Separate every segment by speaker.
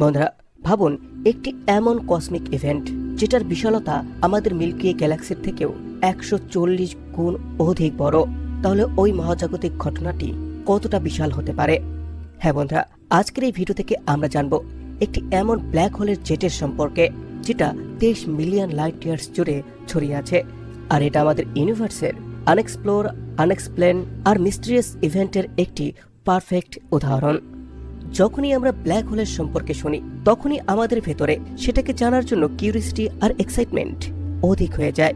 Speaker 1: বন্ধুরা, ভাবুন একটি এমন কসমিক ইভেন্ট যেটার বিশালতা আমাদের মিল্কি ওয়ে গ্যালাক্সির থেকেও 140 গুণ অধিক বড়। তাহলে ওই মহাজাগতিক ঘটনাটি কতটা বিশাল হতে পারে? হ্যাঁ বন্ধুরা, আজকের এই ভিডিও থেকে আমরা জানব একটি এমন ব্ল্যাক হোলের জেটের সম্পর্কে যেটা 23 মিলিয়ন লাইট ইয়ার্স জুড়ে ছড়িয়ে আছে। আর এটা আমাদের ইউনিভার্সের আনএক্সপ্লোর, আনএক্সপ্লেন আর মিস্টিরিয়াস ইভেন্টের একটি পারফেক্ট উদাহরণ। যখনই আমরা ব্ল্যাক হোলের সম্পর্কে শুনি তখনই আমাদের ভেতরে সেটাকে জানার জন্য কিউরিয়াসিটি আর এক্সাইটমেন্ট অধিক হয়ে যায়।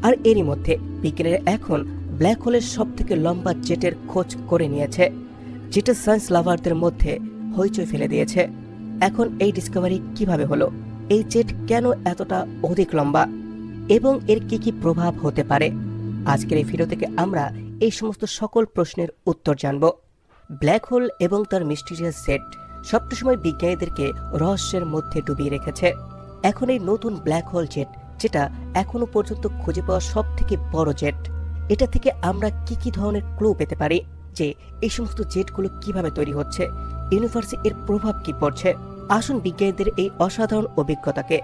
Speaker 1: আর এরই মধ্যে বিজ্ঞানীরা এখন ব্ল্যাক হোলের সবথেকে লম্বা জেটের খোঁজ করে নিয়েছে, যেটা সায়েন্স লাভারদের মধ্যে হইচই ফেলে দিয়েছে। এখন এই ডিসকভারি কিভাবে হলো, এই জেট কেন এতটা অধিক লম্বা এবং এর কি কি প্রভাব হতে পারে, আজকের এই ভিডিও থেকে আমরা এই সমস্ত সকল প্রশ্নের উত্তর জানব। ব্ল্যাক হোল এবং তার মিস্টিরিয়াস জেট সবটা সময় বিজ্ঞানীদেরকে রহস্যের মধ্যে ডুবিয়ে রেখেছে। এখন এই নতুন ব্ল্যাক হোল জেট, যেটা এখনো পর্যন্ত খুঁজে পাওয়া সব থেকে বড় জেট, এটা থেকে আমরা কি কি ধরনের ক্লু পেতে পারি যে এই সমস্ত জেটগুলো কিভাবে তৈরি হচ্ছে, ইউনিভার্সে এর প্রভাব কি পড়ছে। আসুন বিজ্ঞানীদের এই অসাধারণ অভিজ্ঞতাকে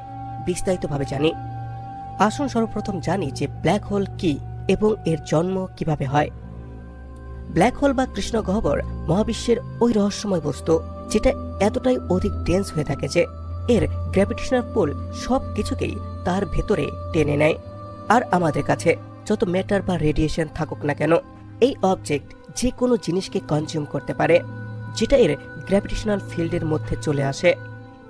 Speaker 1: বিস্তারিতভাবে জানি। আসুন সর্বপ্রথম জানি যে ব্ল্যাক হোল কি এবং এর জন্ম কিভাবে হয়। ব্ল্যাক হোল বা কৃষ্ণ গহ্বর মহাবিশ্বের ওই রহস্যময় বস্তু যেটা এতটাই অধিক ডেন্স হয়ে থাকে যে এর গ্র্যাভিটেশনাল পুল সব কিছুকেই তার ভেতরে টেনে নেয়। আর আমাদের কাছে যত ম্যাটার বা রেডিয়েশন থাকুক না কেন, এই অবজেক্ট যে কোনো জিনিসকে কনজিউম করতে পারে, যেটা এর গ্র্যাভিটেশনাল ফিল্ডের মধ্যে চলে আসে।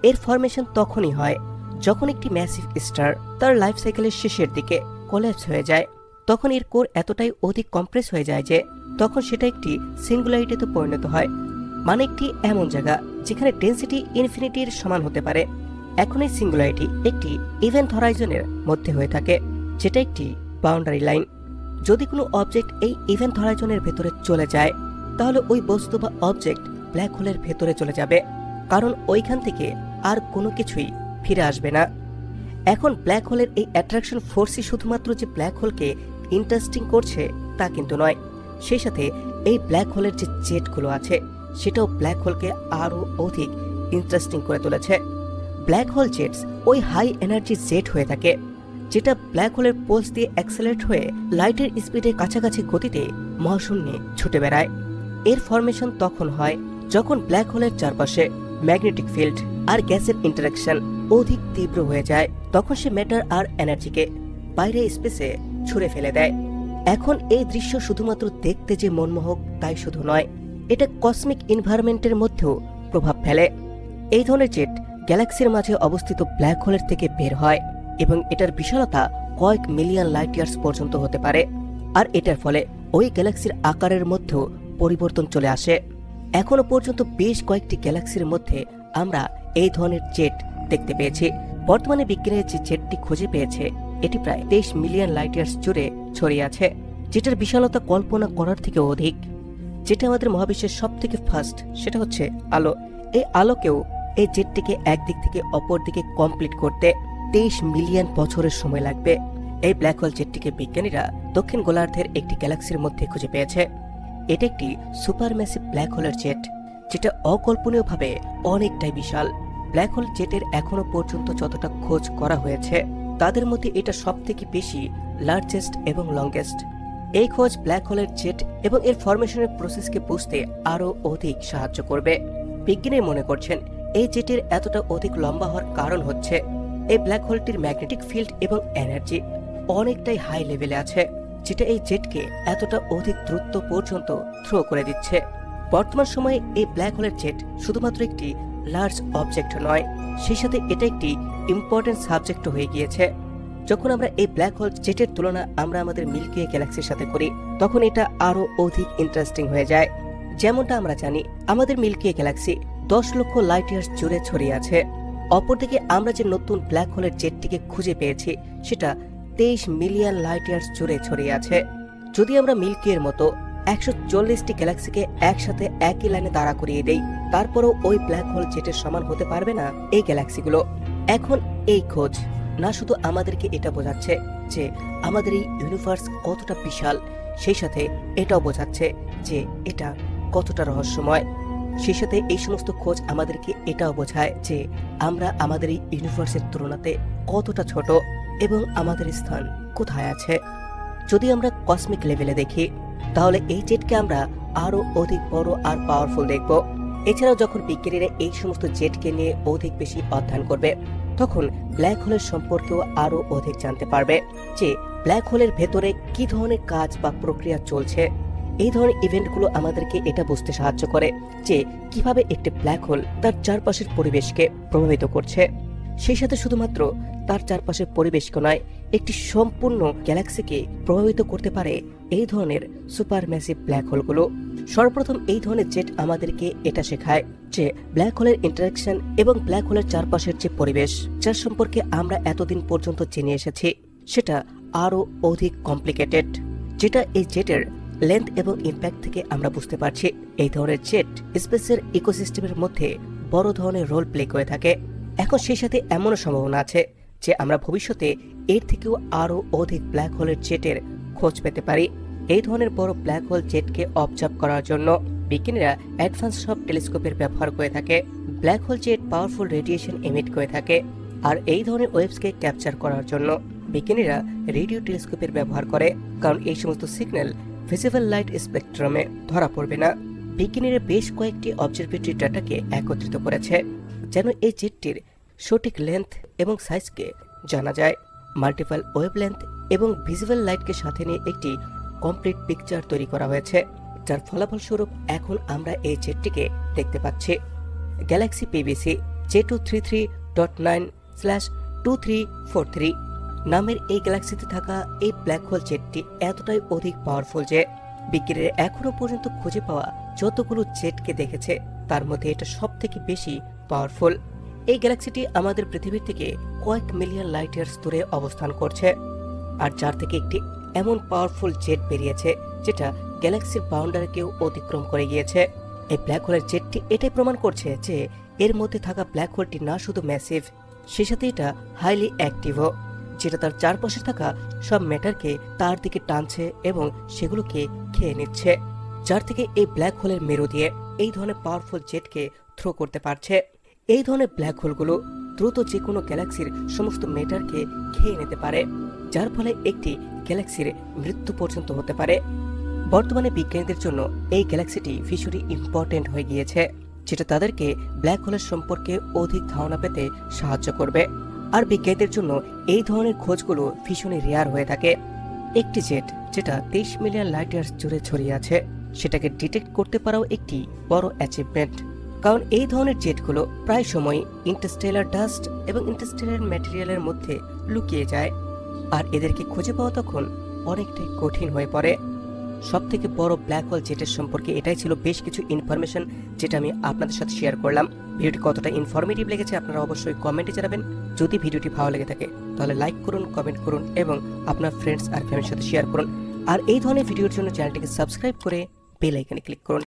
Speaker 1: এর ফরমেশন তখনই হয় যখন একটি ম্যাসিভ স্টার তার লাইফ সাইকেলের শেষের দিকে কোল্যাপস হয়ে যায়। তখন এর কোর এতটাই অধিক কম্প্রেস হয়ে যায় যে তখন সেটা একটি সিঙ্গুলারিটিতে পরিণত হয়, মানে একটি এমন জায়গা যেখানে ডেন্সিটি ইনফিনিটির সমান হতে পারে। এখন এই সিঙ্গুলারিটি একটি ইভেন্ট হরাইজনের মধ্যে হয়ে থাকে, যেটা একটি বাউন্ডারি লাইন। যদি কোনো অবজেক্ট এই ইভেন্ট হরাইজনের ভেতরে চলে যায় তাহলে ওই বস্তু বা অবজেক্ট ব্ল্যাক হোলের ভেতরে চলে যাবে, কারণ ওইখান থেকে আর কোনো কিছুই ফিরে আসবে না। এখন ব্ল্যাক হোলের এই অ্যাট্রাকশন ফোর্সই শুধুমাত্র যে ব্ল্যাক হোলকে ইন্টারেস্টিং করছে তা কিন্তু নয়, সেই সাথে এই ব্ল্যাক হোলের যে জেটগুলো আছে সেটাও ব্ল্যাক হোলকে আরও অধিক ইন্টারেস্টিং করে তুলেছে। ব্ল্যাক হোল জেটস ওই হাই এনার্জি জেট হয়ে থাকে যেটা ব্ল্যাক হোলের পোলস দিয়ে অ্যাক্সেলারেট হয়ে লাইটের স্পিডে কাছাকাছি গতিতে মহাশূন্যে ছুটে বেড়ায়। এর ফরমেশন তখন হয় যখন ব্ল্যাক হোলের চারপাশে ম্যাগনেটিক ফিল্ড আর গ্যাসের ইন্টারাকশন অধিক তীব্র হয়ে যায়। তখন সে ম্যাটার আর এনার্জিকে বাইরে স্পেসে ছুঁড়ে ফেলে দেয়। এখন এই দৃশ্য শুধুমাত্র দেখতে যে মনমোহক তাই শুধু নয়, এটা কসমিক এনভায়রনমেন্টের মধ্যেও প্রভাব ফেলে। এই ধরনের জেট গ্যালাক্সির মাঝে অবস্থিত ব্ল্যাক হোলের থেকে বের হয় এবং এটার বিশালতা কয়েক মিলিয়ন লাইট ইয়ার্স পর্যন্ত হতে পারে। আর এটার ফলে ওই গ্যালাক্সির আকারের মধ্যেও পরিবর্তন চলে আসে। এখনো পর্যন্ত বেশ কয়েকটি গ্যালাক্সির মধ্যে আমরা এই ধরনের জেট দেখতে পেয়েছি। বর্তমানে বিজ্ঞানীরা যে জেটটি খুঁজে পেয়েছে এটি প্রায় 23 মিলিয়ন লাইট ইয়ার্স জুড়ে ছড়িয়ে আছে, যেটার বিশালতা কল্পনা করার থেকে অধিক। যেটা আমাদের মহাবিশ্বের সব থেকে ফাস্ট, সেটা হচ্ছে আলো। এই আলোকেও এই জেটটিকে একদিক থেকে অপর দিকে কমপ্লিট করতে 23 মিলিয়ন বছরের সময় লাগবে। এই ব্ল্যাক হোল জেটটিকে বিজ্ঞানীরা দক্ষিণ গোলার্ধের একটি গ্যালাক্সির মধ্যে খুঁজে পেয়েছে। এটা একটি সুপারম্যাসিভ ব্ল্যাক হোলের জেট, যেটা অকল্পনীয়ভাবে অনেকটাই বিশাল। ব্ল্যাক হোল জেটের এখনো পর্যন্ত যতটা খোঁজ করা হয়েছে তাদের মধ্যে এটা সব থেকে বেশি লার্জেস্ট এবং লংগেস্ট। এই খোঁজ ব্ল্যাক হোলের জেট এবং এর ফরমেশনের প্রসেসকে বুঝতে আরও অধিক সাহায্য করবে। বিজ্ঞানী মনে করছেন এই জেটের এতটা অধিক লম্বা হওয়ার কারণ হচ্ছে এই ব্ল্যাক হোলটির ম্যাগনেটিক ফিল্ড এবং এনার্জি অনেকটাই হাই লেভেলে আছে, যেটা এই জেটকে এতটা অধিক দ্রুত পর্যন্ত থ্রো করে দিচ্ছে। বর্তমান সময়ে এই ব্ল্যাক হোলের জেট শুধুমাত্র একটি লার্জ অবজেক্ট নয়, সেই সাথে এটা একটি ইম্পর্টেন্ট সাবজেক্ট হয়ে গিয়েছে। যখন আমরা এই ব্ল্যাক হোল জেটের তুলনা আমরা আমাদের মিল্কি ওয়ে গ্যালাক্সির সাথে করি তখন এটা আরো অধিক ইন্টারেস্টিং হয়ে যায়। যেমনটা আমরা জানি আমাদের মিল্কি ওয়ে গ্যালাক্সি 10 লক্ষ লাইট ইয়ার্স জুড়ে ছড়িয়ে আছে। অপরদিকে আমরা যে নতুন ব্ল্যাক হোলের জেটটিকে খুঁজে পেয়েছি সেটা 23 মিলিয়ন লাইট ইয়ার্স জুড়ে ছড়িয়ে আছে। যদি আমরা মিল্কি এর মতো 140টি গ্যালাক্সিকে একসাথে একই লাইনে দাঁড়া করিয়ে দেই, তারপরও ওই ব্ল্যাক হোল জেটের সমান হতে পারবে না এই গ্যালাক্সিগুলো। এখন এই খোঁজ না শুধু আমাদেরকে এটা বোঝাচ্ছে যে আমাদের এই ইউনিভার্স কতটা বিশাল, সেই সাথে এটাও বোঝাচ্ছে যে এটা কতটা রহস্যময়। সেই সাথে এই সমস্ত খোঁজ আমাদেরকে এটাও বোঝায় যে আমরা আমাদের এই ইউনিভার্সের তুলনাতে কতটা ছোট এবং আমাদের স্থান কোথায় আছে। যদি আমরা কসমিক লেভেলে দেখি তাহলে এই জেটকে আমরা আরো অধিক বড় আর পাওয়ারফুল দেখব। এছাড়াও যখন বিজ্ঞানীরা এই সমস্ত জেটকে নিয়ে অধিক বেশি অধ্যয়ন করবে তখন ব্ল্যাক হোলের সম্পর্কেও আরো অধিক জানতে পারবে যে ব্ল্যাক হোলের ভেতরে কি ধরনের কাজ বা প্রক্রিয়া চলছে। এই ধরনের ইভেন্টগুলো আমাদেরকে এটা বুঝতে সাহায্য করে যে কিভাবে একটি ব্ল্যাক হোল তার চারপাশের পরিবেশকে প্রভাবিত করছে। সেই সাথে শুধুমাত্র তার চারপাশের পরিবেশকে নয়, একটি সম্পূর্ণ গ্যালাক্সিকে প্রভাবিত করতে পারে এই ধরনের সুপার ম্যাসিভ ব্ল্যাক হোলগুলো। সর্বপ্রথম এই ধরনের জেট আমাদেরকে এটা শেখায় যে ব্ল্যাক হোলের ইন্টারাকশন এবং ব্ল্যাক হোলের চারপাশের যে পরিবেশ যার সম্পর্কে আমরা এতদিন পর্যন্ত জেনে এসেছি সেটা আরো অধিক কমপ্লিকেটেড, যেটা এই জেটের লেন্থ এবং ইম্প্যাক্ট থেকে আমরা বুঝতে পারছি। এই ধরনের জেট স্পেসের ইকোসিস্টেমের মধ্যে বড় ধরনের রোল প্লে করে থাকে। এখন সেই সাথে এমনও সম্ভাবনা আছে যে আমরা ভবিষ্যতে এর থেকেও আরো অধিক ব্ল্যাক হোলের জেটের খোঁজ পেতে পারি। এই ধরনের বড় ব্ল্যাক হোল জেটকে অবজার্ভ করার জন্য বিজ্ঞানীরা অ্যাডভান্স সব টেলিস্কোপের ব্যবহার করে থাকে। Black hole jet powerful radiation emit করে থাকে, আর এই ধরনের ওয়েভসকে ক্যাপচার করার জন্য বিজ্ঞানীরা রেডিও টেলিস্কোপের ব্যবহার করে, কারণ এই সমস্ত সিগন্যাল ভিজিবল লাইট স্পেকট্রামে ধরা পড়বে না। বিজ্ঞানীরা বেশ কয়েকটি অবজারভেটরি ডাটাকে একত্রিত করেছে যেন এই জেটটির সঠিক লেন্থ এবং সাইজকে জানা যায়। মাল্টিপল ওয়েভলেন্থ এবং ভিজিবল লাইটকে সাথে নিয়ে একটি কমপ্লিট পিকচার তৈরি করা হয়েছে, যার ফলাফলস্বরূপ এখন আমরা এই জেটটিকে দেখতে পাচ্ছি। গ্যালাক্সি পিবিসি J233.9/2343 নামের এই গ্যালাক্সিতে থাকা এই ব্ল্যাক হোল জেটটি এতটাই অধিক পাওয়ারফুল যে বিজ্ঞানীরা এখনো পর্যন্ত খুঁজে পাওয়া যতগুলো জেটকে দেখেছে তার মধ্যে এটা সব থেকে বেশি পাওয়ারফুল। এই গ্যালাক্সিটি আমাদের পৃথিবীর থেকে কয়েক মিলিয়ন লাইট ইয়ার্স দূরে অবস্থান করছে, আর যার থেকে একটি এমন পাওয়ারফুল জেট বেরিয়েছে যেটা গ্যালাক্সির বাউন্ডারিকেও অতিক্রম করে গিয়েছে। এই ব্ল্যাক হোলের জেটটি এটাই প্রমাণ করছে যে এর মধ্যে থাকা ব্ল্যাক হোলটি না শুধু ম্যাসিভ, সেই সাথে এটা হাইলি অ্যাক্টিভও, যেটা তার চারপাশে থাকা সব ম্যাটারকে তার দিকে টানছে এবং সেগুলোকে খেয়ে নিচ্ছে, যার থেকে এই ব্ল্যাক হোলের মেরু দিয়ে এই ধরনের পাওয়ারফুল জেটকে থ্রো করতে পারছে। এই ধরনের ব্ল্যাক হোলগুলো দ্রুত যে কোনো গ্যালাক্সির সমস্ত ম্যাটারকে খেয়ে নিতে পারে, যার ফলে একটি গ্যালাক্সির মৃত্যু পর্যন্ত হতে পারে। বর্তমানে বিজ্ঞানীদের জন্য এই গ্যালাক্সিটি ভীষণই ইম্পর্টেন্ট হয়ে গিয়েছে, যেটা তাদেরকে ব্ল্যাক হোলের সম্পর্কে অধিক ধারণা পেতে সাহায্য করবে। আর বিজ্ঞানীদের জন্য এই ধরনের খোঁজগুলো ভীষণই রেয়ার হয়ে থাকে। একটি জেট যেটা 23 মিলিয়ন লাইট ইয়ার্স জুড়ে ছড়িয়ে আছে সেটাকে ডিটেক্ট করতে পারাও একটি বড় অ্যাচিভমেন্ট, কারণ এই ধরনের জেটগুলো প্রায় সময় ইন্টারস্টেলার ডাস্ট এবং ইন্টারস্টেলার ম্যাটেরিয়ালের মধ্যে লুকিয়ে যায়, আর এদেরকে খুঁজে পাওয়া তখন অনেকটাই কঠিন হয়ে পড়ে। সবথেকে বড় ব্ল্যাক হোল জেটের সম্পর্কে এটাই ছিল বেশ কিছু ইনফরমেশন যেটা আমি আপনাদের সাথে শেয়ার করলাম। ভিডিওটি কতটা ইনফরমেটিভ লেগেছে আপনারা অবশ্যই কমেন্টে জানাবেন। যদি ভিডিওটি ভালো লেগে থাকে তাহলে লাইক করুন, কমেন্ট করুন এবং আপনার ফ্রেন্ডস আর ফ্যামিলির সাথে শেয়ার করুন। আর এই ধরনের ভিডিওর জন্য চ্যানেলটিকে সাবস্ক্রাইব করে বেল আইকনে ক্লিক করুন।